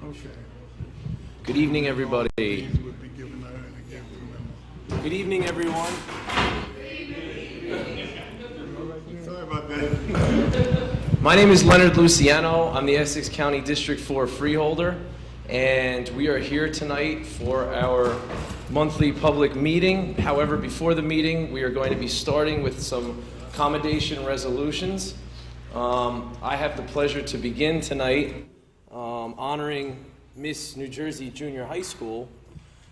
Okay. Good evening, everybody. Good evening, everyone. Sorry about that. My name is Leonard Luciano. I'm the Essex County District 4 freeholder, and we are here tonight for our monthly public meeting. However, before the meeting, we are going to be starting with some accommodation resolutions. I have the pleasure to begin tonight honoring Miss New Jersey Junior High School.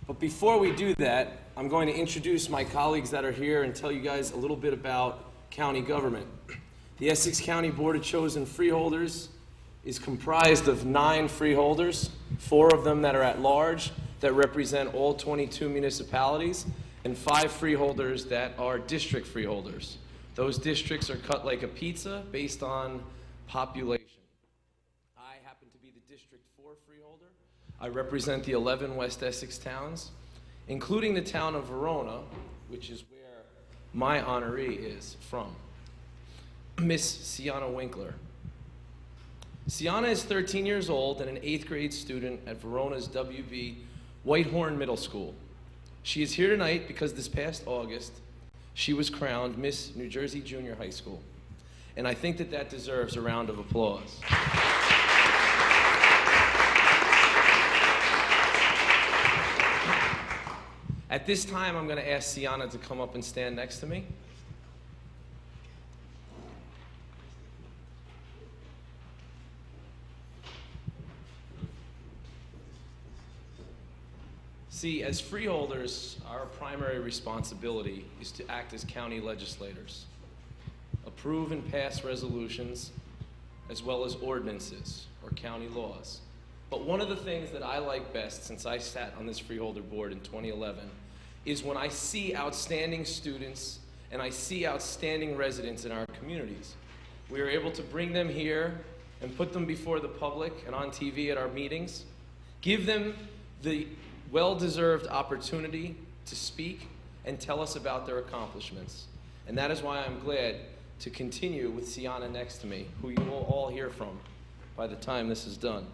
But before we do that, I'm going to introduce my colleagues that are here and tell you guys a little bit about county government. The Essex County Board of Chosen Freeholders is comprised of 9 freeholders, 4 of them that are at large that represent all 22 municipalities, and 5 freeholders that are district freeholders. Those districts are cut like a pizza based on population. I happen to be the District 4 freeholder. I represent the 11 West Essex towns, including the town of Verona, which is where my honoree is from, Miss Sienna Winkler. Sienna is 13 years old and an 8th grade student at Verona's WB Whitehorn Middle School. She is here tonight because this past August, she was crowned Miss New Jersey Junior High School. And I think that deserves a round of applause. At this time, I'm going to ask Sienna to come up and stand next to me. See, as freeholders, our primary responsibility is to act as county legislators, approve and pass resolutions, as well as ordinances or county laws. But one of the things that I like best since I sat on this freeholder board in 2011 is when I see outstanding students and I see outstanding residents in our communities. We are able to bring them here and put them before the public and on TV at our meetings, give them the well-deserved opportunity to speak and tell us about their accomplishments. And that is why I'm glad to continue with Sienna next to me, who you will all hear from by the time this is done.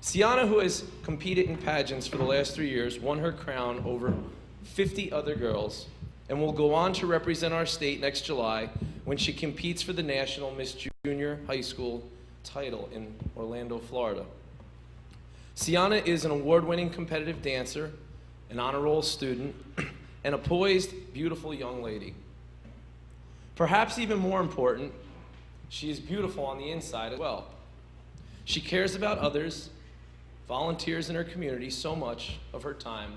Sienna, who has competed in pageants for the last 3 years, won her crown over 50 other girls and will go on to represent our state next July when she competes for the National Miss Junior High School title in Orlando, Florida. Sienna is an award-winning competitive dancer, an honor roll student, and a poised, beautiful young lady. Perhaps even more important, she is beautiful on the inside as well. She cares about others, volunteers in her community so much of her time,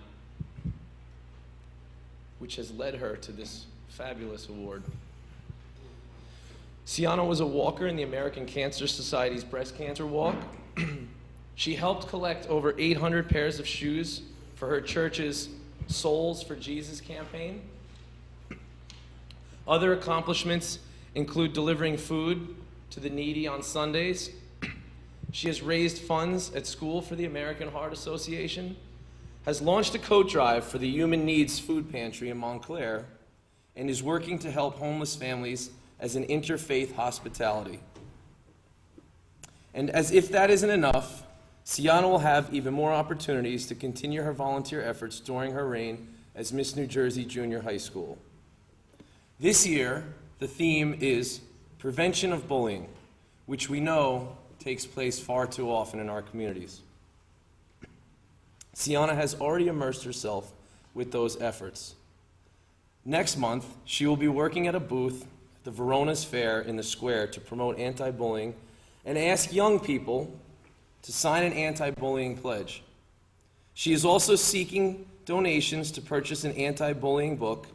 which has led her to this fabulous award. Sienna was a walker in the American Cancer Society's breast cancer walk. She helped collect over 800 pairs of shoes for her church's Souls for Jesus campaign. Other accomplishments include delivering food to the needy on Sundays. She has raised funds at school for the American Heart Association, has launched a coat drive for the Human Needs Food Pantry in Montclair, and is working to help homeless families as an interfaith hospitality. And as if that isn't enough, Sienna will have even more opportunities to continue her volunteer efforts during her reign as Miss New Jersey Junior High School. This year, the theme is Prevention of Bullying, which we know takes place far too often in our communities. Sienna has already immersed herself with those efforts. Next month, she will be working at a booth at the Verona's Fair in the square to promote anti-bullying and ask young people to sign an anti-bullying pledge. She is also seeking donations to purchase an anti-bullying book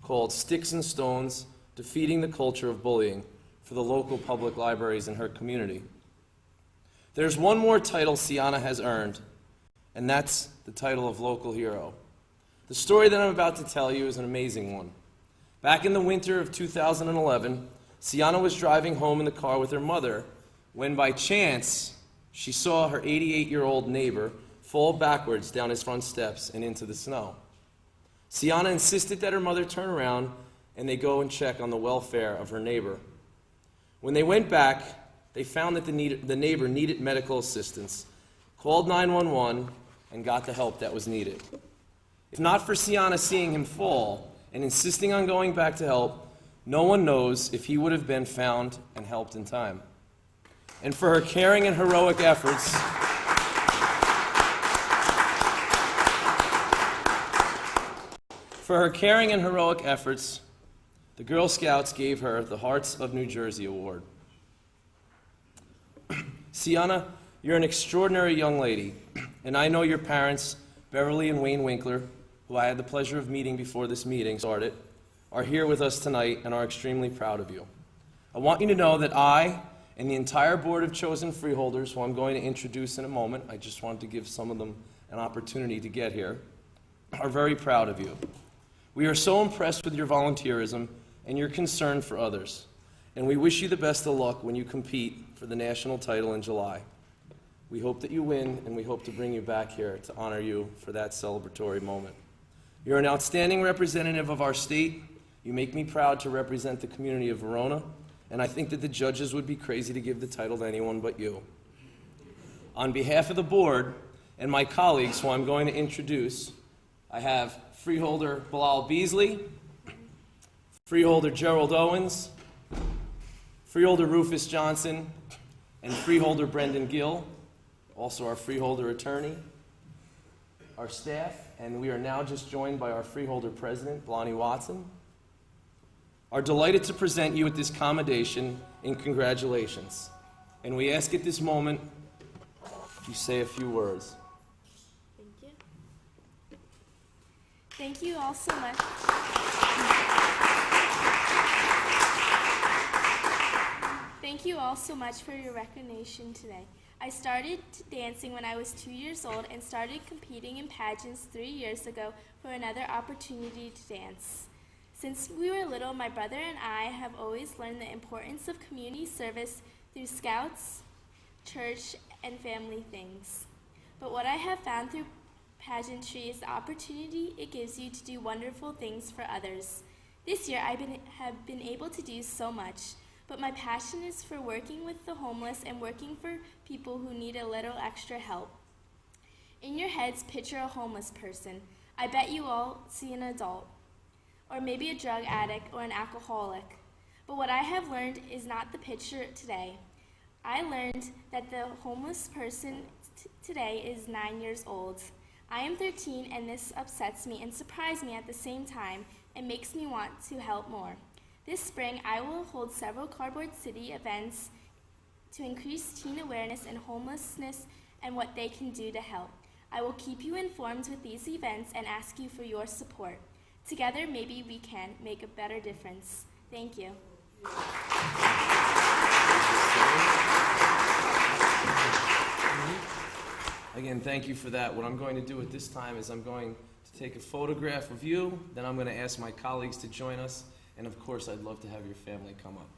called Sticks and Stones: Defeating the Culture of Bullying for the local public libraries in her community. There's one more title Sienna has earned, and that's the title of local hero. The story that I'm about to tell you is an amazing one. Back in the winter of 2011, Sienna was driving home in the car with her mother when by chance she saw her 88-year-old neighbor fall backwards down his front steps and into the snow. Sienna insisted that her mother turn around and they go and check on the welfare of her neighbor. When they went back, they found that the neighbor needed medical assistance, called 911, and got the help that was needed. If not for Sienna seeing him fall and insisting on going back to help, no one knows if he would have been found and helped in time. And for her caring and heroic efforts, the Girl Scouts gave her the Hearts of New Jersey Award. Sienna, you're an extraordinary young lady, and I know your parents, Beverly and Wayne Winkler, who I had the pleasure of meeting before this meeting started, are here with us tonight and are extremely proud of you. I want you to know that I and the entire board of chosen freeholders, who I'm going to introduce in a moment, I just wanted to give some of them an opportunity to get here, are very proud of you. We are so impressed with your volunteerism and your concern for others, and we wish you the best of luck when you compete for the national title in July. We hope that you win, and we hope to bring you back here to honor you for that celebratory moment. You're an outstanding representative of our state. You make me proud to represent the community of Verona, and I think that the judges would be crazy to give the title to anyone but you. On behalf of the board and my colleagues, who I'm going to introduce, I have freeholder Bilal Beasley, freeholder Gerald Owens, freeholder Rufus Johnson, and freeholder Brendan Gill, also our freeholder attorney, our staff, and we are now just joined by our freeholder president, Blonnie Watson, are delighted to present you with this commendation and congratulations. And we ask at this moment you say a few words. Thank you. Thank you all so much. Thank you all so much for your recognition today. I started dancing when I was 2 years old and started competing in pageants 3 years ago for another opportunity to dance. Since we were little, my brother and I have always learned the importance of community service through scouts, church, and family things. But what I have found through pageantry is the opportunity it gives you to do wonderful things for others. This year I have been able to do so much, but my passion is for working with the homeless and working for people who need a little extra help. In your heads, picture a homeless person. I bet you all see an adult, or maybe a drug addict or an alcoholic. But what I have learned is not the picture today. I learned that the homeless person today is 9 years old. I am 13, and this upsets me and surprises me at the same time and makes me want to help more. This spring, I will hold several Cardboard City events to increase teen awareness and homelessness and what they can do to help. I will keep you informed with these events and ask you for your support. Together, maybe we can make a better difference. Thank you. Again, thank you for that. What I'm going to do at this time is I'm going to take a photograph of you, then I'm going to ask my colleagues to join us, and of course, I'd love to have your family come up.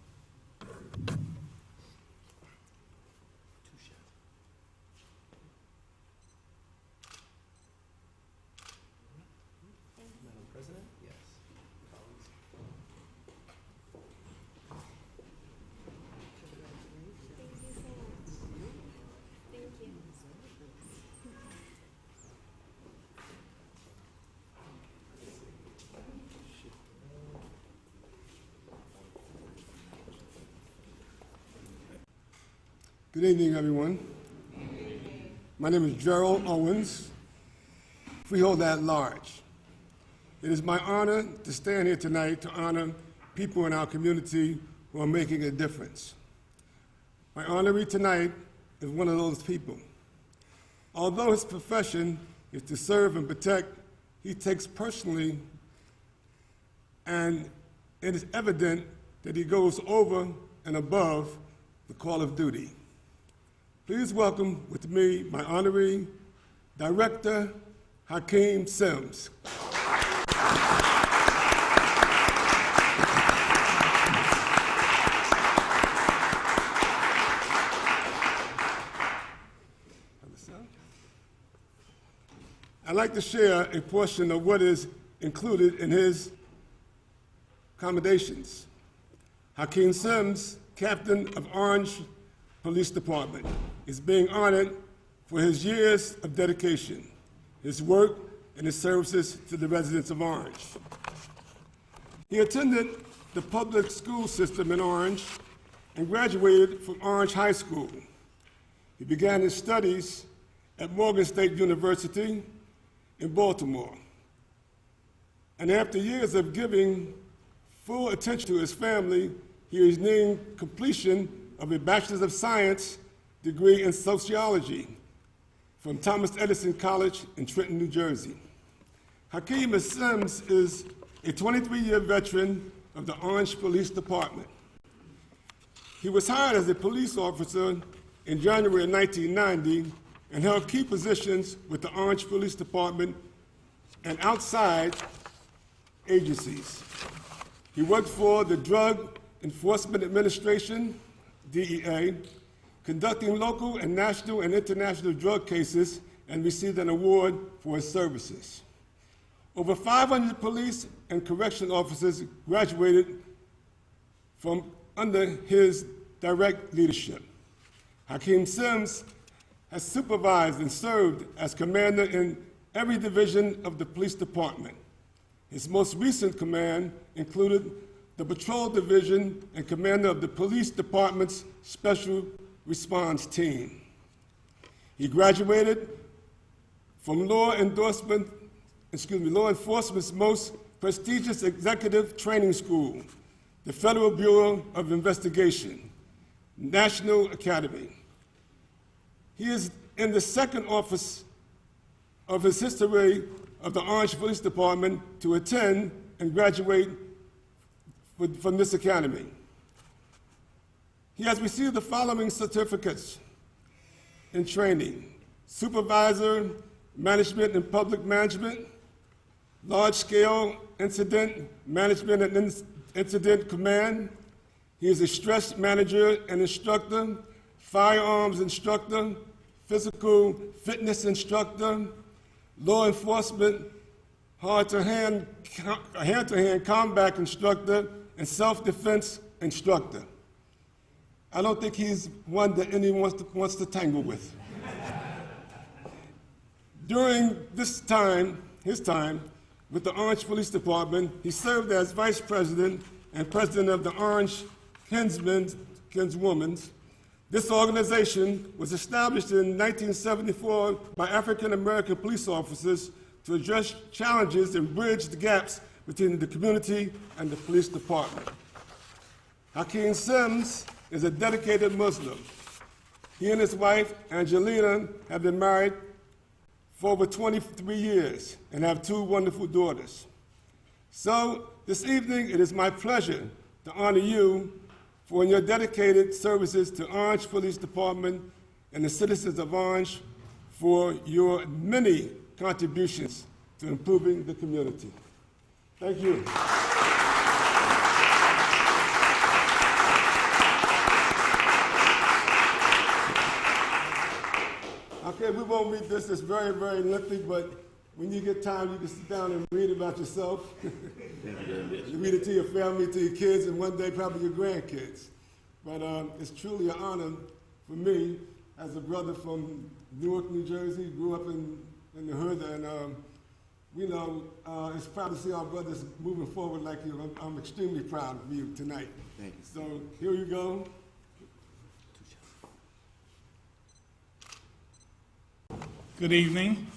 Madam President? Yes. Colleagues. Thank you so much. Thank you. Good evening, everyone. My name is Gerald Owens, freeholder at large. It is my honor to stand here tonight to honor people in our community who are making a difference. My honoree tonight is one of those people. Although his profession is to serve and protect, he takes personally, and it is evident that he goes over and above the call of duty. Please welcome with me my honoree, Director Hakeem Sims. I'd like to share a portion of what is included in his commendations. Hakeem Sims, Captain of Orange Police Department, is being honored for his years of dedication, his work, and his services to the residents of Orange. He attended the public school system in Orange and graduated from Orange High School. He began his studies at Morgan State University in Baltimore. And after years of giving full attention to his family, he is nearing completion of a Bachelor's of Science degree in sociology from Thomas Edison College in Trenton, New Jersey. Hakeem Sims is a 23-year veteran of the Orange Police Department. He was hired as a police officer in January of 1990 and held key positions with the Orange Police Department and outside agencies. He worked for the Drug Enforcement Administration, DEA, conducting local and national and international drug cases, and received an award for his services. Over 500 police and correction officers graduated from under his direct leadership. Hakeem Sims has supervised and served as commander in every division of the police department. His most recent command included the Patrol Division and commander of the police department's Special Response Team. He graduated from law enforcement's most prestigious executive training school, the Federal Bureau of Investigation, National Academy. He is in the second office of his history of the Orange Police Department to attend and graduate from this academy. He has received the following certificates in training: Supervisor, Management and Public Management, Large-Scale Incident Management and Incident Command. He is a stress manager and instructor, firearms instructor, physical fitness instructor, law enforcement, hand-to-hand combat instructor, and self-defense instructor. I don't think he's one that anyone wants to tangle with. During his time with the Orange Police Department, he served as vice president and president of the Orange Kinswomen. This organization was established in 1974 by African American police officers to address challenges and bridge the gaps between the community and the police department. Hakeem Sims is a dedicated Muslim. He and his wife, Angelina, have been married for over 23 years and have 2 wonderful daughters. So this evening, it is my pleasure to honor you for your dedicated services to Orange Police Department and the citizens of Orange for your many contributions to improving the community. Thank you. Okay, we won't read this. It's very, very lengthy, but when you get time, you can sit down and read about yourself. You read it to your family, to your kids, and one day probably your grandkids. But it's truly an honor for me, as a brother from Newark, New Jersey, grew up in the hood, and it's proud to see our brothers moving forward like you. I'm extremely proud of you tonight. Thank you. So here you go. Good evening.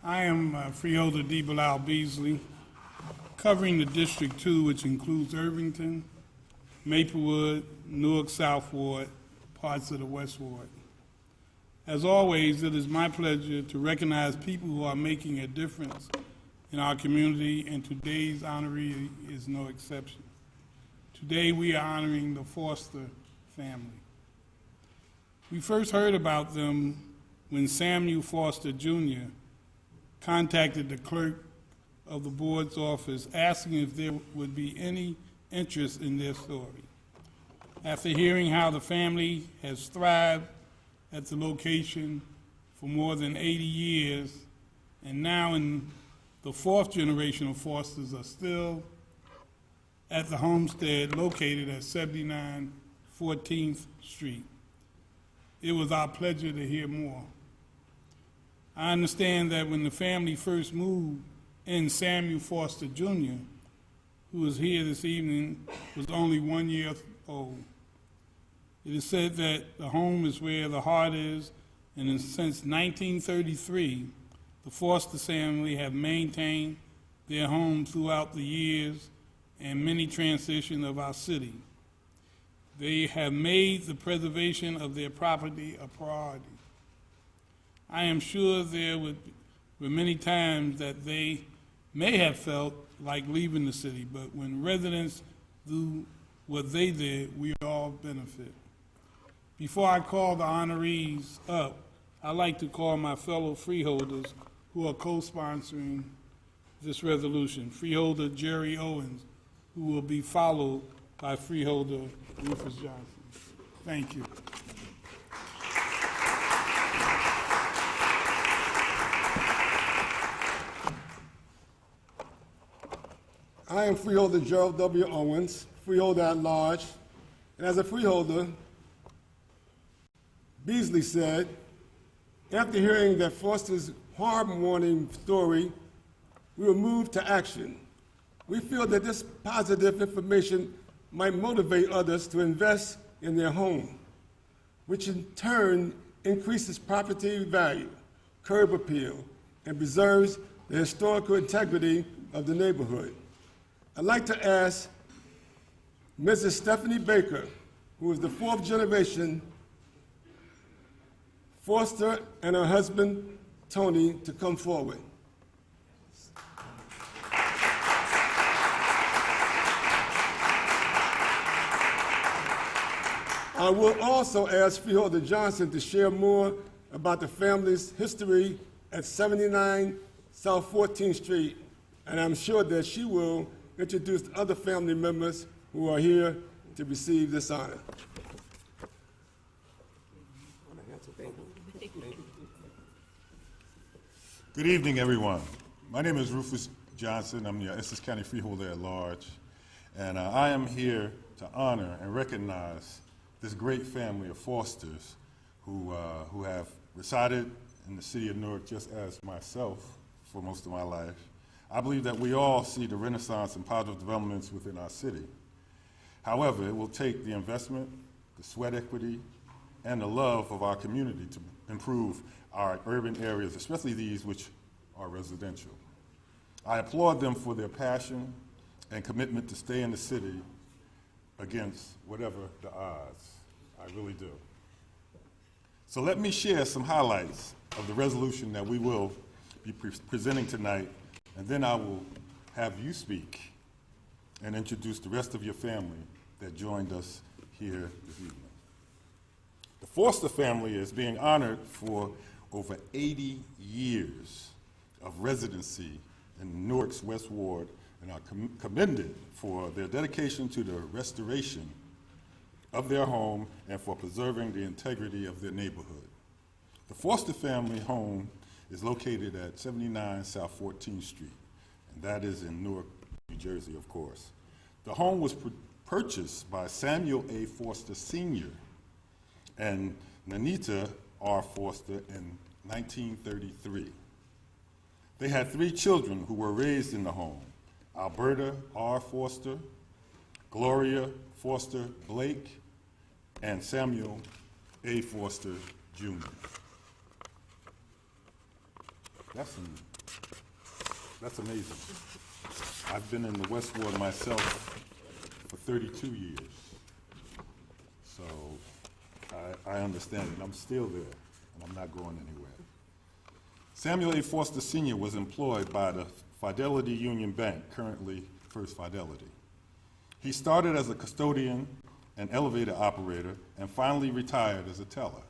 I am Freeholder D. Bilal Beasley, covering the District 2, which includes Irvington, Maplewood, Newark South Ward, parts of the West Ward. As always, it is my pleasure to recognize people who are making a difference in our community, and today's honoree is no exception. Today we are honoring the Foster family. We first heard about them when Samuel Foster Jr. contacted the clerk of the board's office asking if there would be any interest in their story. After hearing how the family has thrived at the location for more than 80 years, and now in the 4th generation of Fosters are still at the homestead located at 79 14th Street. it was our pleasure to hear more. I understand that when the family first moved in, Samuel Foster Jr., who is here this evening, was only 1 year old. It is said that the home is where the heart is, and since 1933, the Foster family have maintained their home throughout the years and many transitions of our city. They have made the preservation of their property a priority. I am sure there were many times that they may have felt like leaving the city, but when residents do what they did, we all benefit. Before I call the honorees up, I'd like to call my fellow freeholders who are co-sponsoring this resolution. Freeholder Jerry Owens, who will be followed by Freeholder Rufus Johnson. Thank you. I am Freeholder Gerald W. Owens, Freeholder at Large, and as a freeholder, Beasley said, after hearing that Foster's heartwarming story, we were moved to action. We feel that this positive information might motivate others to invest in their home, which in turn increases property value, curb appeal, and preserves the historical integrity of the neighborhood. I'd like to ask Mrs. Stephanie Baker, who is the fourth generation Foster, and her husband, Tony, to come forward. I will also ask Freeholder Johnson to share more about the family's history at 79 South 14th Street, and I'm sure that she will introduce other family members who are here to receive this honor. Good evening, everyone. My name is Rufus Johnson. I'm the Essex County Freeholder at Large, and I am here to honor and recognize this great family of Fosters who have resided in the city of Newark just as myself for most of my life. I believe that we all see the renaissance and positive developments within our city. However, it will take the investment, the sweat equity, and the love of our community to improve our urban areas, especially these which are residential. I applaud them for their passion and commitment to stay in the city against whatever the odds. I really do. So let me share some highlights of the resolution that we will be presenting tonight, and then I will have you speak and introduce the rest of your family that joined us here this evening. The Foster family is being honored for over 80 years of residency in Newark's West Ward and are commended for their dedication to the restoration of their home and for preserving the integrity of their neighborhood. The Foster family home is located at 79 South 14th Street, and that is in Newark, New Jersey, of course. The home was purchased by Samuel A. Foster Sr. and Nanita R. Foster in 1933. They had 3 children who were raised in the home: Alberta R. Foster, Gloria Foster Blake, and Samuel A. Foster Jr. That's amazing. I've been in the West Ward myself for 32 years, so I understand it. I'm still there, and I'm not going anywhere. Samuel A. Foster Sr. was employed by the Fidelity Union Bank, currently First Fidelity. He started as a custodian and elevator operator and finally retired as a teller.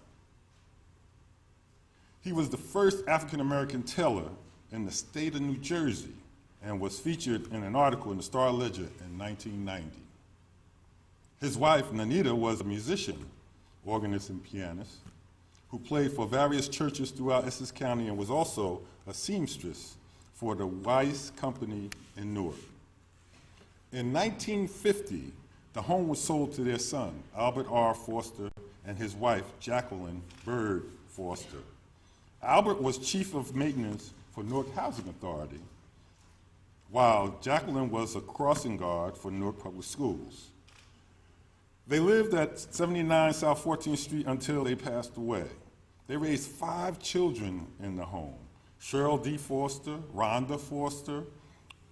He was the first African-American teller in the state of New Jersey and was featured in an article in the Star-Ledger in 1990. His wife, Nanita, was a musician, organist and pianist, who played for various churches throughout Essex County and was also a seamstress for the Weiss Company in Newark. In 1950, the home was sold to their son, Albert R. Foster, and his wife, Jacqueline Bird Foster. Albert was chief of maintenance for Newark Housing Authority, while Jacqueline was a crossing guard for Newark Public Schools. They lived at 79 South 14th Street until they passed away. They raised 5 children in the home: Cheryl D. Foster, Rhonda Foster,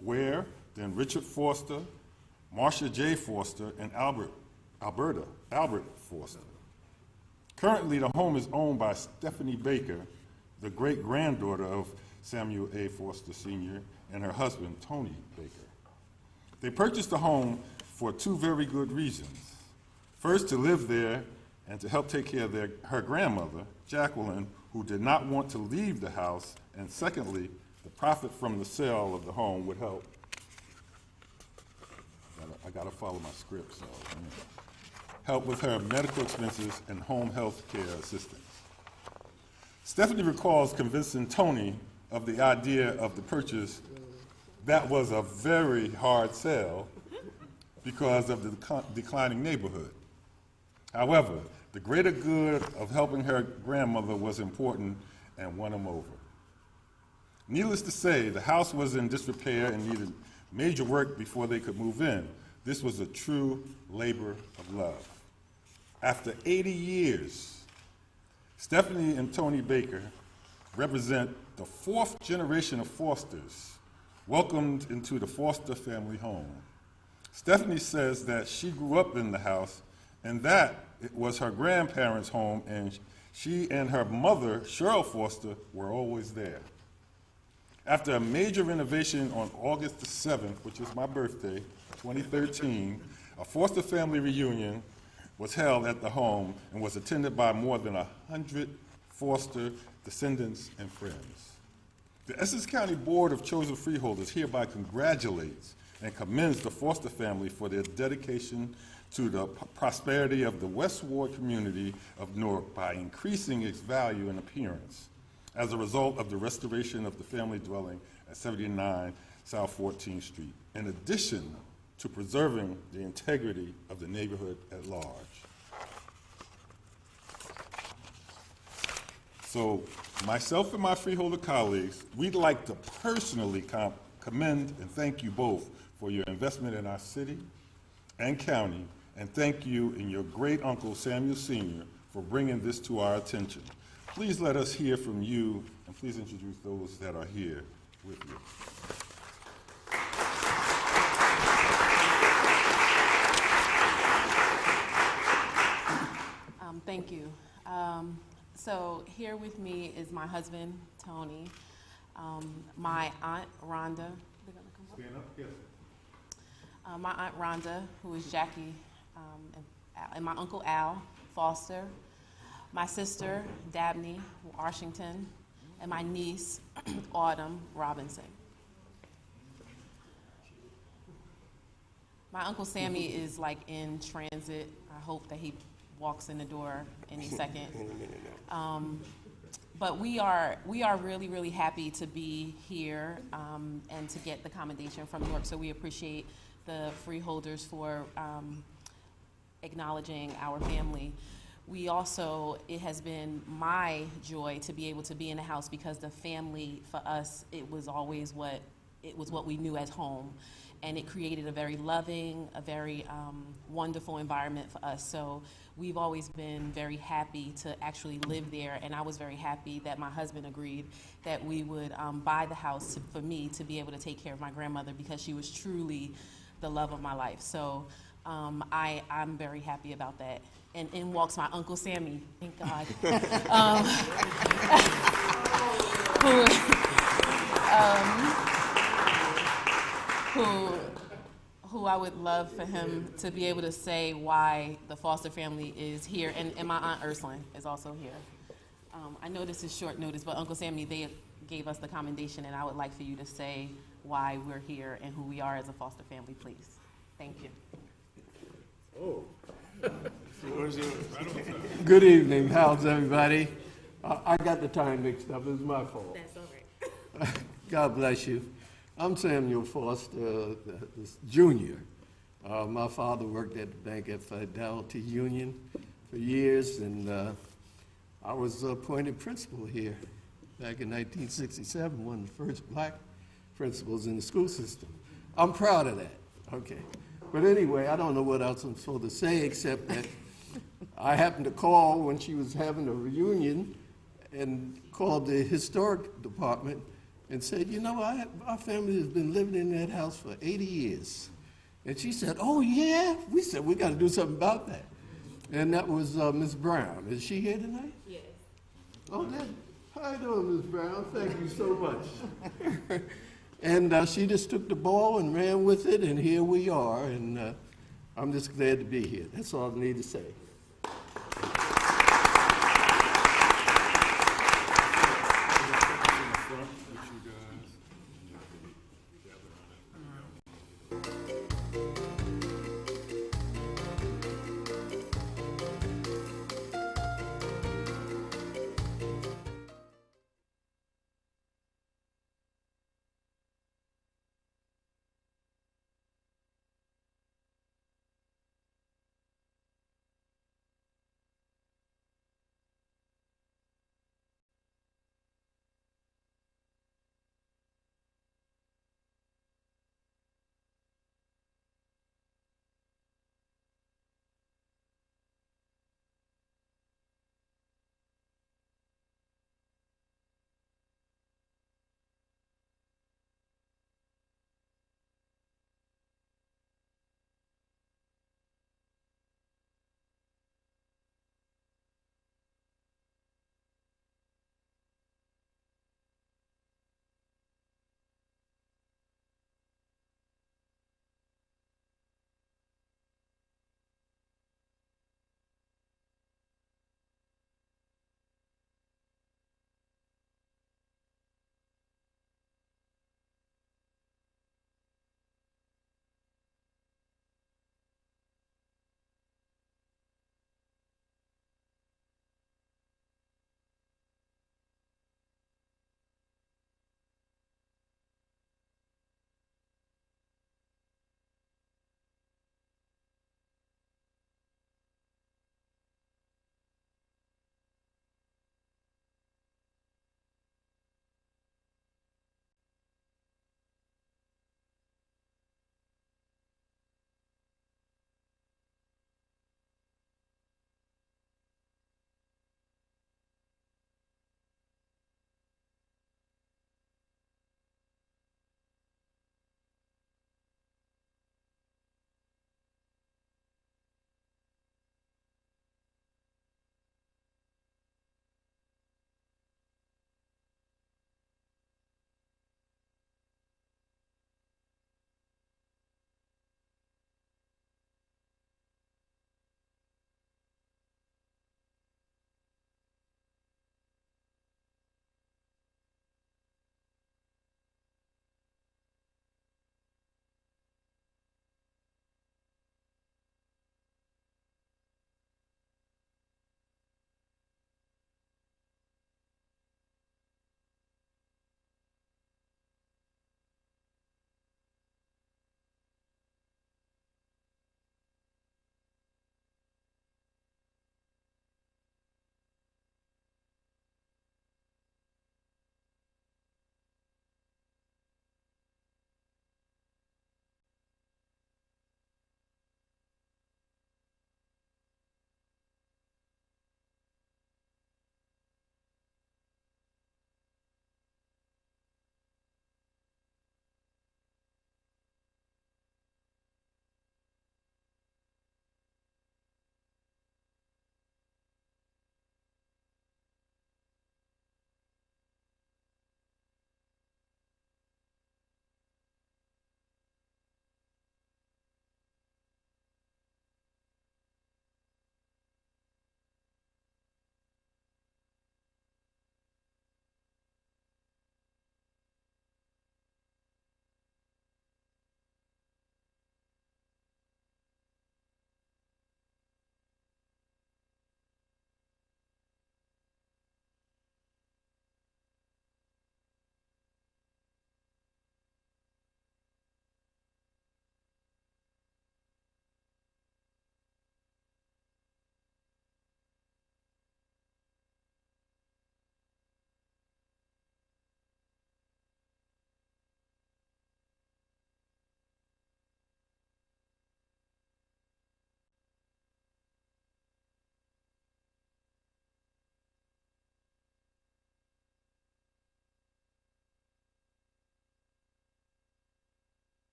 Ware, then Richard Foster, Marcia J. Foster, and Albert Foster. Currently, the home is owned by Stephanie Baker, the great-granddaughter of Samuel A. Foster Sr. and her husband, Tony Baker. They purchased the home for 2 very good reasons. First, to live there and to help take care of her grandmother, Jacqueline, who did not want to leave the house, and secondly, the profit from the sale of the home would help. I gotta follow my script, so help with her medical expenses and home health care assistance. Stephanie recalls convincing Tony of the idea of the purchase. That was a very hard sell because of the declining neighborhood. However, the greater good of helping her grandmother was important and won him over. Needless to say, the house was in disrepair and needed major work before they could move in. This was a true labor of love. After 80 years, Stephanie and Tony Baker represent the 4th generation of Fosters welcomed into the Foster family home. Stephanie says that she grew up in the house and that it was her grandparents' home, and she and her mother, Cheryl Foster, were always there. After a major renovation on August the 7th, which is my birthday, 2013, a Foster family reunion was held at the home and was attended by more than 100 Foster descendants and friends. The Essex County Board of Chosen Freeholders hereby congratulates and commends the Foster family for their dedication to the prosperity of the West Ward community of Newark by increasing its value and appearance as a result of the restoration of the family dwelling at 79 South 14th Street, in addition to preserving the integrity of the neighborhood at large. So myself and my freeholder colleagues, we'd like to personally commend and thank you both for your investment in our city and county, and thank you and your great uncle Samuel Sr. for bringing this to our attention. Please let us hear from you, and please introduce those that are here with you. Thank you. So here with me is my husband, Tony, my aunt, Rhonda. They're gonna come up? Stand up, yes. My aunt, Rhonda, who is Jackie, and my uncle, Al Foster, my sister, Dabney Washington, and my niece, Autumn Robinson. My Uncle Sammy is like in transit. I hope that he walks in the door any second. But we are really, really happy to be here and to get the commendation from Newark. So we appreciate the freeholders for acknowledging our family. We also, it has been my joy to be able to be in the house because the family for us, it was always what we knew as home. And it created a very loving, a very wonderful environment for us. So we've always been very happy to actually live there. And I was very happy that my husband agreed that we would buy the house for me to be able to take care of my grandmother because she was truly the love of my life. So I'm very happy about that. And in walks my Uncle Sammy, thank God. Who I would love for him to be able to say why the Foster family is here, and my Aunt Ursuline is also here. I know this is short notice, but Uncle Sammy, they gave us the commendation, and I would like for you to say why we're here and who we are as a Foster family, please. Thank you. Oh. Good evening. How's everybody? I got the time mixed up. It was my fault. That's all right. God bless you. I'm Samuel Foster Jr. My father worked at the bank at Fidelity Union for years, and I was appointed principal here back in 1967, one of the first black principals in the school system. I'm proud of that, okay. But anyway, I don't know what else I'm supposed to say except that I happened to call when she was having a reunion and called the historic department and said, you know, our family has been living in that house for 80 years. And she said, oh yeah? We said, we got to do something about that. And that was Ms. Brown. Is she here tonight? Yes. Oh, good. How you doing, Ms. Brown? Thank you so much. And she just took the ball and ran with it, and here we are. And I'm just glad to be here. That's all I need to say.